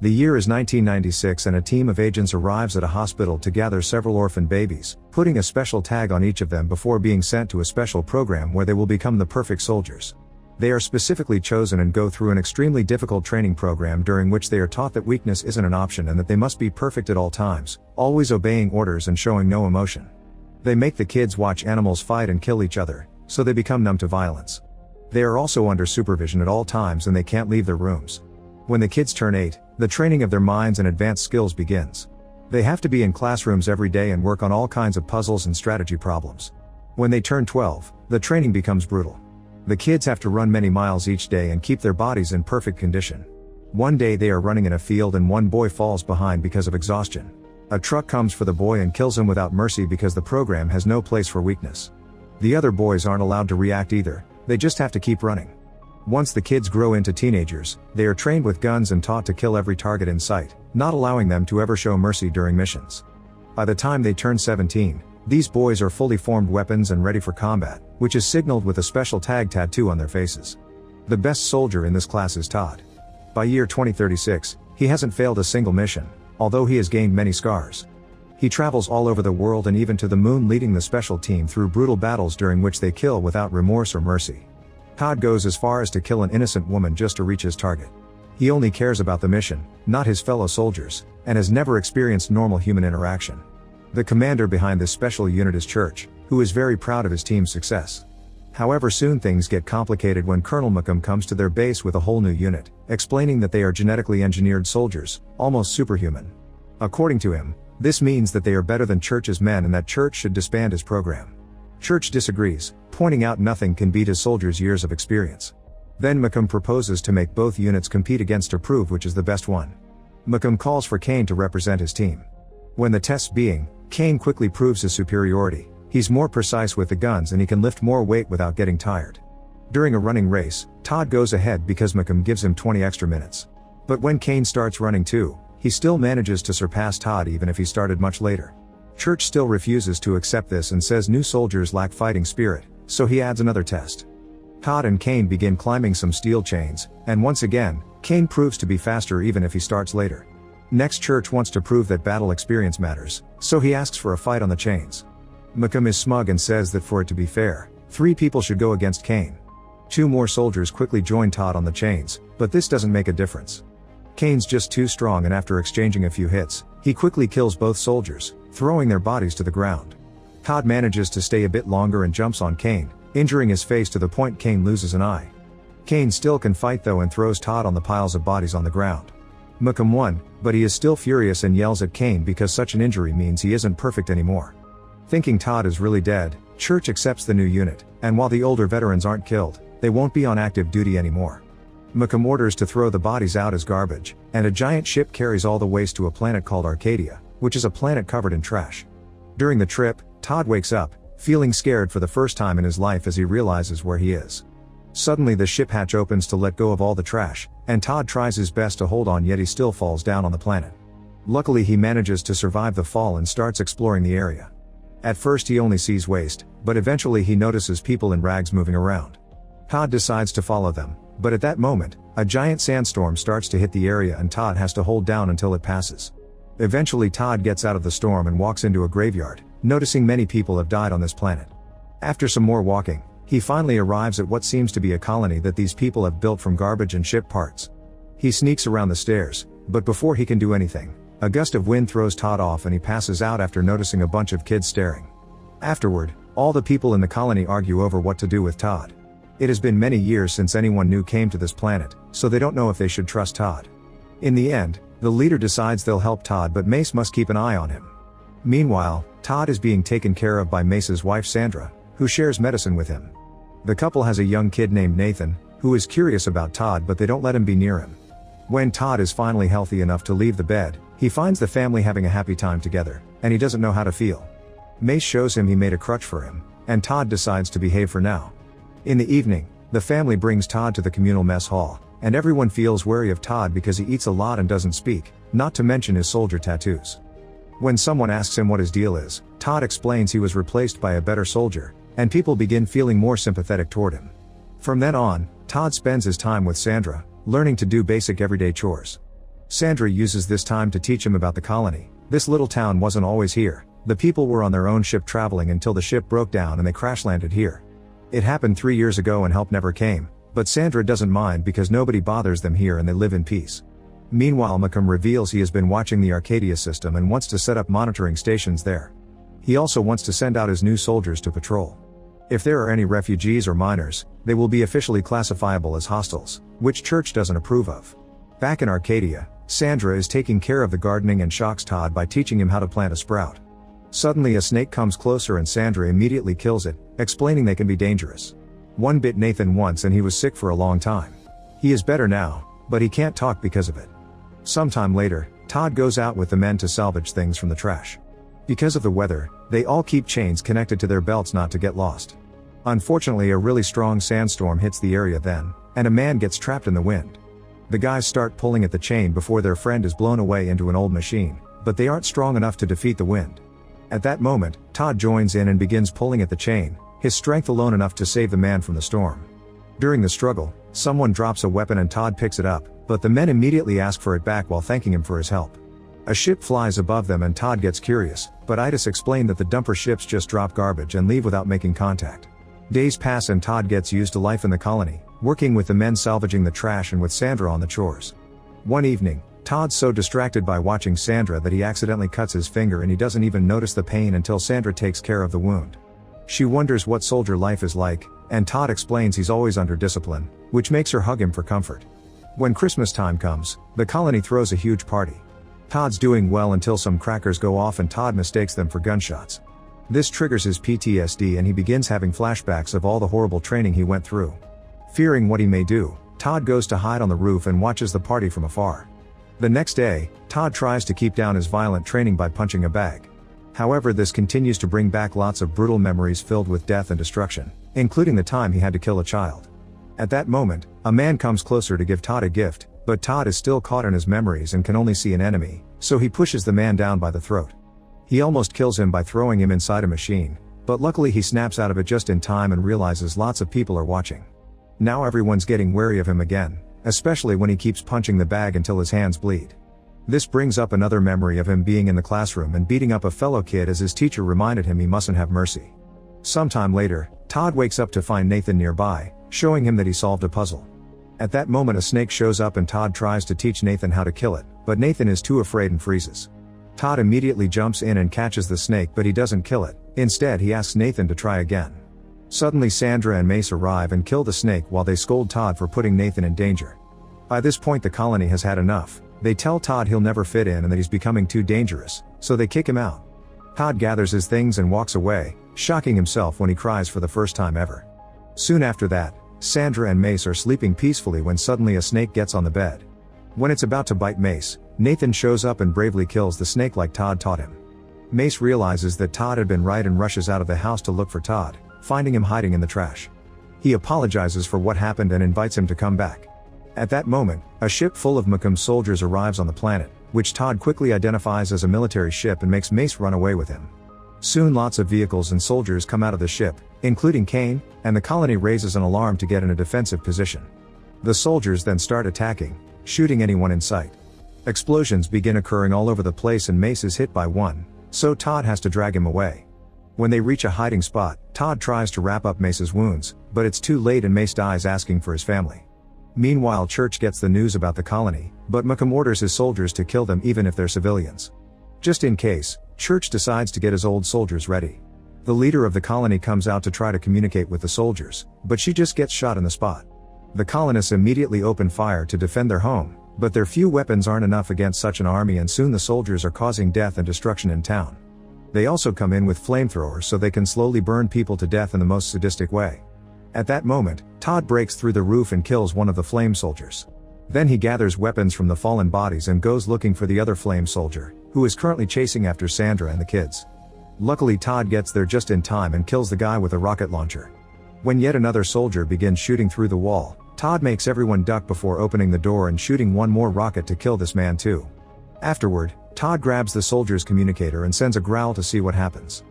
The year is 1996 and a team of agents arrives at a hospital to gather several orphan babies, putting a special tag on each of them before being sent to a special program where they will become the perfect soldiers. They are specifically chosen and go through an extremely difficult training program during which they are taught that weakness isn't an option and that they must be perfect at all times, always obeying orders and showing no emotion. They make the kids watch animals fight and kill each other, so they become numb to violence. They are also under supervision at all times and they can't leave their rooms. When the kids turn 8, the training of their minds and advanced skills begins. They have to be in classrooms every day and work on all kinds of puzzles and strategy problems. When they turn 12, the training becomes brutal. The kids have to run many miles each day and keep their bodies in perfect condition. One day they are running in a field and one boy falls behind because of exhaustion. A truck comes for the boy and kills him without mercy because the program has no place for weakness. The other boys aren't allowed to react either, they just have to keep running. Once the kids grow into teenagers, they are trained with guns and taught to kill every target in sight, not allowing them to ever show mercy during missions. By the time they turn 17, these boys are fully formed weapons and ready for combat, which is signaled with a special tag tattoo on their faces. The best soldier in this class is Todd. By year 2036, he hasn't failed a single mission, although he has gained many scars. He travels all over the world and even to the moon, leading the special team through brutal battles during which they kill without remorse or mercy. Todd goes as far as to kill an innocent woman just to reach his target. He only cares about the mission, not his fellow soldiers, and has never experienced normal human interaction. The commander behind this special unit is Church, who is very proud of his team's success. However, soon things get complicated when Colonel Malcolm comes to their base with a whole new unit, explaining that they are genetically engineered soldiers, almost superhuman. According to him, this means that they are better than Church's men and that Church should disband his program. Church disagrees, pointing out nothing can beat his soldiers' years of experience. Then Malcolm proposes to make both units compete against to prove which is the best one. Malcolm calls for Kane to represent his team. When the test's being, Kane quickly proves his superiority. He's more precise with the guns and he can lift more weight without getting tired. During a running race, Todd goes ahead because Malcolm gives him 20 extra minutes. But when Kane starts running too, he still manages to surpass Todd even if he started much later. Church still refuses to accept this and says new soldiers lack fighting spirit, so he adds another test. Todd and Kane begin climbing some steel chains, and once again, Kane proves to be faster even if he starts later. Next, Church wants to prove that battle experience matters, so he asks for a fight on the chains. Malcolm is smug and says that for it to be fair, 3 people should go against Kane. 2 more soldiers quickly join Todd on the chains, but this doesn't make a difference. Kane's just too strong and after exchanging a few hits, he quickly kills both soldiers, throwing their bodies to the ground. Todd manages to stay a bit longer and jumps on Kane, injuring his face to the point Kane loses an eye. Kane still can fight though and throws Todd on the piles of bodies on the ground. Malcolm won, but he is still furious and yells at Kane because such an injury means he isn't perfect anymore. Thinking Todd is really dead, Church accepts the new unit, and while the older veterans aren't killed, they won't be on active duty anymore. Malcolm orders to throw the bodies out as garbage, and a giant ship carries all the waste to a planet called Arcadia, which is a planet covered in trash. During the trip, Todd wakes up, feeling scared for the first time in his life as he realizes where he is. Suddenly the ship hatch opens to let go of all the trash, and Todd tries his best to hold on, yet he still falls down on the planet. Luckily he manages to survive the fall and starts exploring the area. At first he only sees waste, but eventually he notices people in rags moving around. Todd decides to follow them, but at that moment, a giant sandstorm starts to hit the area and Todd has to hold down until it passes. Eventually Todd gets out of the storm and walks into a graveyard, noticing many people have died on this planet. After some more walking, he finally arrives at what seems to be a colony that these people have built from garbage and ship parts. He sneaks around the stairs, but before he can do anything, a gust of wind throws Todd off and he passes out after noticing a bunch of kids staring. Afterward, all the people in the colony argue over what to do with Todd. It has been many years since anyone new came to this planet, so they don't know if they should trust Todd. In the end, the leader decides they'll help Todd, but Mace must keep an eye on him. Meanwhile, Todd is being taken care of by Mace's wife Sandra, who shares medicine with him. The couple has a young kid named Nathan, who is curious about Todd, but they don't let him be near him. When Todd is finally healthy enough to leave the bed, he finds the family having a happy time together, and he doesn't know how to feel. Mace shows him he made a crutch for him, and Todd decides to behave for now. In the evening, the family brings Todd to the communal mess hall, and everyone feels wary of Todd because he eats a lot and doesn't speak, not to mention his soldier tattoos. When someone asks him what his deal is, Todd explains he was replaced by a better soldier, and people begin feeling more sympathetic toward him. From then on, Todd spends his time with Sandra, learning to do basic everyday chores. Sandra uses this time to teach him about the colony. This little town wasn't always here. The people were on their own ship traveling until the ship broke down and they crash landed here. It happened 3 years ago and help never came, but Sandra doesn't mind because nobody bothers them here and they live in peace. Meanwhile, Malcolm reveals he has been watching the Arcadia system and wants to set up monitoring stations there. He also wants to send out his new soldiers to patrol. If there are any refugees or minors, they will be officially classifiable as hostiles, which Church doesn't approve of. Back in Arcadia, Sandra is taking care of the gardening and shocks Todd by teaching him how to plant a sprout. Suddenly a snake comes closer and Sandra immediately kills it, explaining they can be dangerous. One bit Nathan once and he was sick for a long time. He is better now, but he can't talk because of it. Sometime later, Todd goes out with the men to salvage things from the trash. Because of the weather, they all keep chains connected to their belts not to get lost. Unfortunately, a really strong sandstorm hits the area then, and a man gets trapped in the wind. The guys start pulling at the chain before their friend is blown away into an old machine, but they aren't strong enough to defeat the wind. At that moment, Todd joins in and begins pulling at the chain, his strength alone enough to save the man from the storm. During the struggle, someone drops a weapon and Todd picks it up, but the men immediately ask for it back while thanking him for his help. A ship flies above them and Todd gets curious, but Itis explained that the dumper ships just drop garbage and leave without making contact. Days pass and Todd gets used to life in the colony, working with the men salvaging the trash and with Sandra on the chores. One evening, Todd's so distracted by watching Sandra that he accidentally cuts his finger and he doesn't even notice the pain until Sandra takes care of the wound. She wonders what soldier life is like, and Todd explains he's always under discipline, which makes her hug him for comfort. When Christmas time comes, the colony throws a huge party. Todd's doing well until some crackers go off and Todd mistakes them for gunshots. This triggers his PTSD and he begins having flashbacks of all the horrible training he went through. Fearing what he may do, Todd goes to hide on the roof and watches the party from afar. The next day, Todd tries to keep down his violent training by punching a bag. However, this continues to bring back lots of brutal memories filled with death and destruction, including the time he had to kill a child. At that moment, a man comes closer to give Todd a gift, but Todd is still caught in his memories and can only see an enemy, so he pushes the man down by the throat. He almost kills him by throwing him inside a machine, but luckily he snaps out of it just in time and realizes lots of people are watching. Now everyone's getting wary of him again, especially when he keeps punching the bag until his hands bleed. This brings up another memory of him being in the classroom and beating up a fellow kid as his teacher reminded him he mustn't have mercy. Sometime later, Todd wakes up to find Nathan nearby, showing him that he solved a puzzle. At that moment a snake shows up and Todd tries to teach Nathan how to kill it, but Nathan is too afraid and freezes. Todd immediately jumps in and catches the snake but he doesn't kill it, instead he asks Nathan to try again. Suddenly Sandra and Mace arrive and kill the snake while they scold Todd for putting Nathan in danger. By this point the colony has had enough. They tell Todd he'll never fit in and that he's becoming too dangerous, so they kick him out. Todd gathers his things and walks away, shocking himself when he cries for the first time ever. Soon after that, Sandra and Mace are sleeping peacefully when suddenly a snake gets on the bed. When it's about to bite Mace, Nathan shows up and bravely kills the snake like Todd taught him. Mace realizes that Todd had been right and rushes out of the house to look for Todd, finding him hiding in the trash. He apologizes for what happened and invites him to come back. At that moment, a ship full of Macomb soldiers arrives on the planet, which Todd quickly identifies as a military ship and makes Mace run away with him. Soon lots of vehicles and soldiers come out of the ship, including Kane, and the colony raises an alarm to get in a defensive position. The soldiers then start attacking, shooting anyone in sight. Explosions begin occurring all over the place and Mace is hit by one, so Todd has to drag him away. When they reach a hiding spot, Todd tries to wrap up Mace's wounds, but it's too late and Mace dies asking for his family. Meanwhile Church gets the news about the colony, but Macomb orders his soldiers to kill them even if they're civilians. Just in case, Church decides to get his old soldiers ready. The leader of the colony comes out to try to communicate with the soldiers, but she just gets shot in the spot. The colonists immediately open fire to defend their home, but their few weapons aren't enough against such an army and soon the soldiers are causing death and destruction in town. They also come in with flamethrowers so they can slowly burn people to death in the most sadistic way. At that moment, Todd breaks through the roof and kills one of the flame soldiers. Then he gathers weapons from the fallen bodies and goes looking for the other flame soldier, who is currently chasing after Sandra and the kids. Luckily Todd gets there just in time and kills the guy with a rocket launcher. When yet another soldier begins shooting through the wall, Todd makes everyone duck before opening the door and shooting one more rocket to kill this man too. Afterward, Todd grabs the soldier's communicator and sends a growl to see what happens.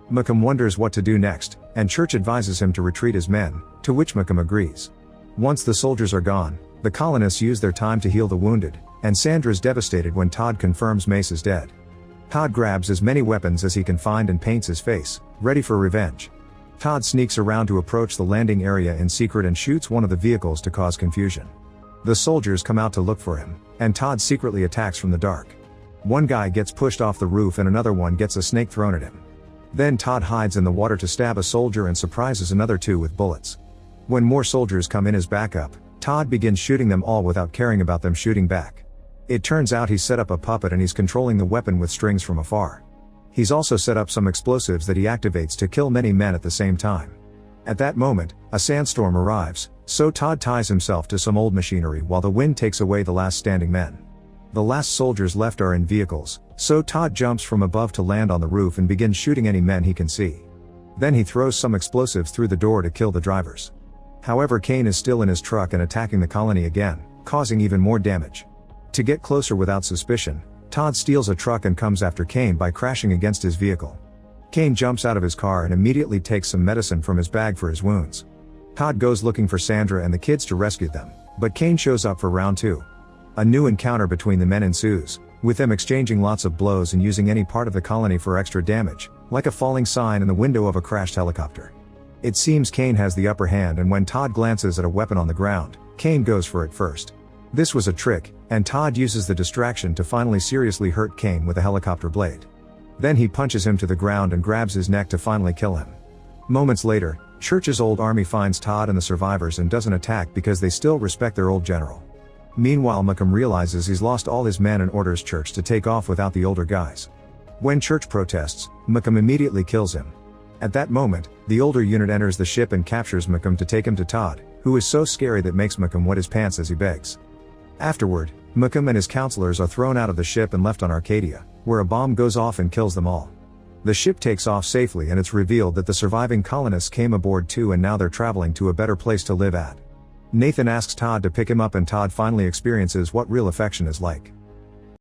Macomb wonders what to do next, and Church advises him to retreat his men, to which Macomb agrees. Once the soldiers are gone, the colonists use their time to heal the wounded, and Sandra's devastated when Todd confirms Mace is dead. Todd grabs as many weapons as he can find and paints his face, ready for revenge. Todd sneaks around to approach the landing area in secret and shoots one of the vehicles to cause confusion. The soldiers come out to look for him, and Todd secretly attacks from the dark. One guy gets pushed off the roof and another one gets a snake thrown at him. Then Todd hides in the water to stab a soldier and surprises another two with bullets. When more soldiers come in as backup, Todd begins shooting them all without caring about them shooting back. It turns out he's set up a puppet and he's controlling the weapon with strings from afar. He's also set up some explosives that he activates to kill many men at the same time. At that moment, a sandstorm arrives, so Todd ties himself to some old machinery while the wind takes away the last standing men. The last soldiers left are in vehicles, so Todd jumps from above to land on the roof and begins shooting any men he can see. Then he throws some explosives through the door to kill the drivers. However, Kane is still in his truck and attacking the colony again, causing even more damage. To get closer without suspicion, Todd steals a truck and comes after Kane by crashing against his vehicle. Kane jumps out of his car and immediately takes some medicine from his bag for his wounds. Todd goes looking for Sandra and the kids to rescue them, but Kane shows up for round 2. A new encounter between the men ensues, with them exchanging lots of blows and using any part of the colony for extra damage, like a falling sign in the window of a crashed helicopter. It seems Kane has the upper hand, and when Todd glances at a weapon on the ground, Kane goes for it first. This was a trick, and Todd uses the distraction to finally seriously hurt Kane with a helicopter blade. Then he punches him to the ground and grabs his neck to finally kill him. Moments later, Church's old army finds Todd and the survivors and doesn't attack because they still respect their old general. Meanwhile, Malcolm realizes he's lost all his men and orders Church to take off without the older guys. When Church protests, Malcolm immediately kills him. At that moment, the older unit enters the ship and captures Malcolm to take him to Todd, who is so scary that makes Malcolm wet his pants as he begs. Afterward, Malcolm and his counselors are thrown out of the ship and left on Arcadia, where a bomb goes off and kills them all. The ship takes off safely and it's revealed that the surviving colonists came aboard too, and now they're traveling to a better place to live at. Nathan asks Todd to pick him up and Todd finally experiences what real affection is like.